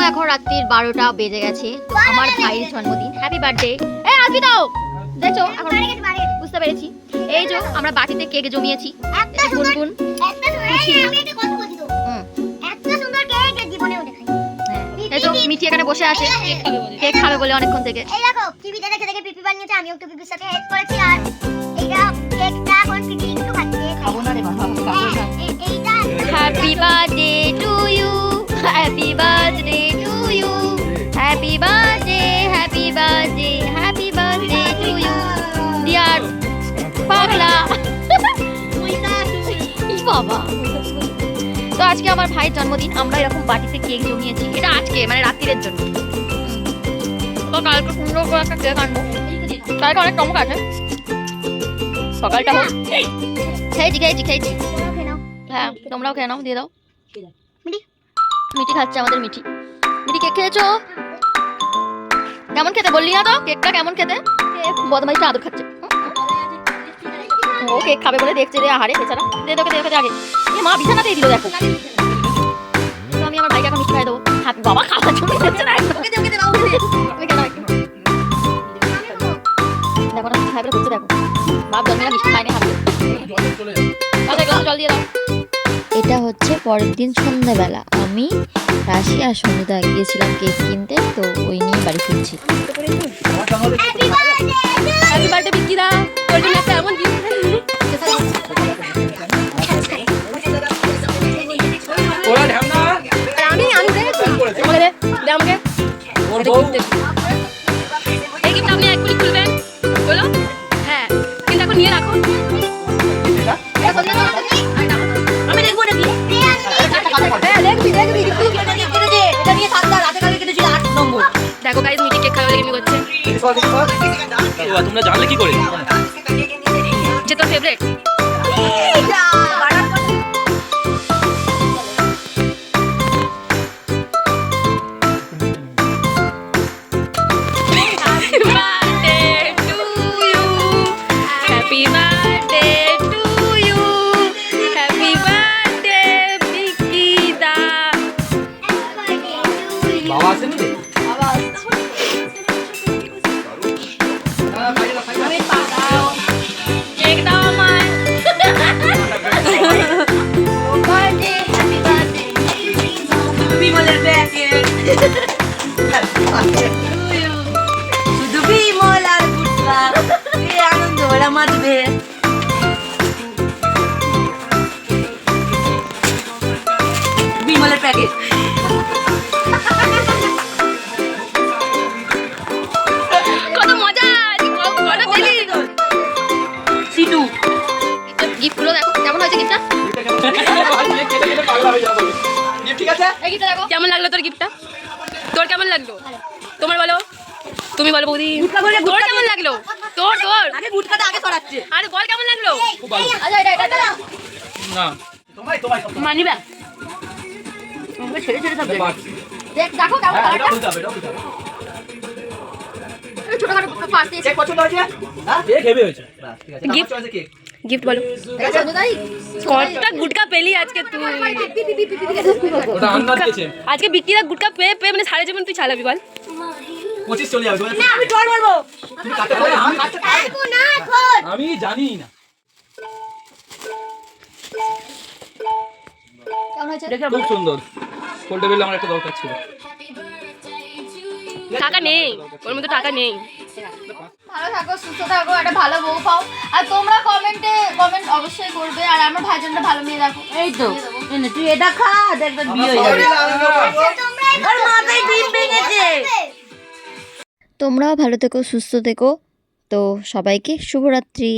এখন রাত্রির 12টা বেজে গেছে। তো আমার ভাইয়ের জন্মদিন, হ্যাপি বার্থডে। এই আসবি দাও, দেখছো এখন বুঝতে পেরেছি। এই যে আমরা বাটিতে কেক জমিয়েছি, গুনগুন এই তো মিঠি এখানে বসে আছে কেক খাবে বলে অনেকক্ষণ থেকে। এই দেখো টিভিতে দেখে দেখে পিপি বানিয়েছে, আমি একটু পিপির সাথে হেল্প করেছি। আর এইটা কেকটা এখন পিপি একটু খাচ্ছে। খাবো না রে বাবা, খাবো না। এইটা happy birthday to you, happy birthday to you, happy birthday, happy birthday, happy birthday to you dear পাগলা। ই বাবা। তো আজকে আমার ভাইয়ের জন্মদিন, আমরা এরকম বাটিতে কেক জমিয়েছি। এটা আজকে মানে রাত্রির জন্য। তো কালকে সুন্দর করে একটা কেক আনবো, কালকে অনেক চমক আছে। সকালটা হোক। খেয়েছি খেয়েছি খেয়েছি। হ্যাঁ তোমরাও খেয়ে নাও, দিয়ে দাও। মিঠি খাচ্ছে আমাদের মিঠি। মিঠি কেক খেয়েছো? কেমন খেতে বললি না তো? কেকটা কেমন খেতে? বদমাইশটা আদর খাচ্ছে। ও কেক খাবে বলে দেখছে রে, আহারে বেচারা। দে তোকে দেখে আগে। এ মা বিছানাতেই দিল দেখো। তো আমি আমার ভাইকে এখন মিষ্টি খাই দেবো। হ্যাপি বাবা খাওয়া জমি হচ্ছে না একদম। ওকে দে দাও, ওকে দে। তুমি কেন একটু দেখো না খাই বলে করছে দেখো। বাপ জন্মেরা মিষ্টি খায় না হাতে। জল দিয়ে দাও। এটা হচ্ছে পরের দিন সন্ধ্যাবেলা, আমি রাশি আর সন্ধ্যা গিয়েছিলাম কেক কিনতে। তো ওই নিয়ে বাড়ি ফিরছি। হ্যাপি বার্থডে বিকিরা, তোর জন্য একটা এমন গিফট। ওরা ঢামনা আমি দেখেছি আমাকে দে আমাকে ওর বউ এই গিফট আপনি এক্ষুনি খুলবেন বলো। হ্যাঁ কিন্তু এখন নিয়ে রাখো। আমি দেখবো নাকি? হ্যাঁ দেখবি দেখবি। এটা নিয়ে সাতটা রাতে কালকে কেটেছিল 8 নম্বর। দেখো গাইস মিটি কেক খাওয়া লেগে করছে। তোমরা জানলে কি করে? যে তোর ফেভারিট বাবা আছে নি? শুধু বিমল আর গুটকা, এই আনন্দ ওরা মারবে। বিমলের প্যাকেট কত মজা। সিটু গিফটগুলো দেখো কেমন হয়েছে গিফটটা। ঠিক আছে? এই গিফটটা দেখো কেমন লাগলো তোর গিফটটা? তোর কেমন লাগলো? তোমার বলো, তুমি বলো বৌদি। তোর কেমন লাগলো? তোর তোর আগে গুটকাটা আগে সরাচ্ছে। আরে বল কেমন লাগলো? খুব ভালো। আচ্ছা এটা না মানি ব্যাগ আমাকে ছেড়ে ছেড়ে সব দেখো কেমন হ্যাঁ, এটা কালারটা। খুলতে হবে, এটা খুলতে হবে। ছোটখাটো পার্ট দিয়েছে। কেক পছন্দ হয়েছে? হ্যাঁ, কেক হেভি হয়েছে। বাস, ঠিক আছে। Gift? আমার choice এ কেক। গিফট বলো। কতটা গুটকা পেলি আজকে তুই? ওটা আন্দাজ দিয়েছে। আজকে বিক্রিরা গুটকা পেয়ে পেয়ে মানে সাড়ে জীবন তুই চালাবি বল। 25 চলে যাবে। না আমি জল মারবো। তুমি কাটতে পারবে? আমি কাটতে পারবো না এখন আমি জানি না। কেমন হয়েছে? খুব সুন্দর। ফোল্ডেবল আমার একটা দরকার ছিল। টাকা নেই ওর মধ্যে, টাকা নেই। ভালো থাকো, সুস্থ থাকো, একটা ভালো বউ পাও। আর তোমরা কমেন্ট অবশ্যই করবে। আর আমার ভাইজনটা ভালো মেয়ে দেখো। এই তো এনে তুই এটা খা, দেখবে বিয়ে হয়ে যাবে। ওর মাথায় ডিম ভেঙেছে। তোমরাও ভালো থেকো, সুস্থ থেকো। তো সবাইকে শুভরাত্রি।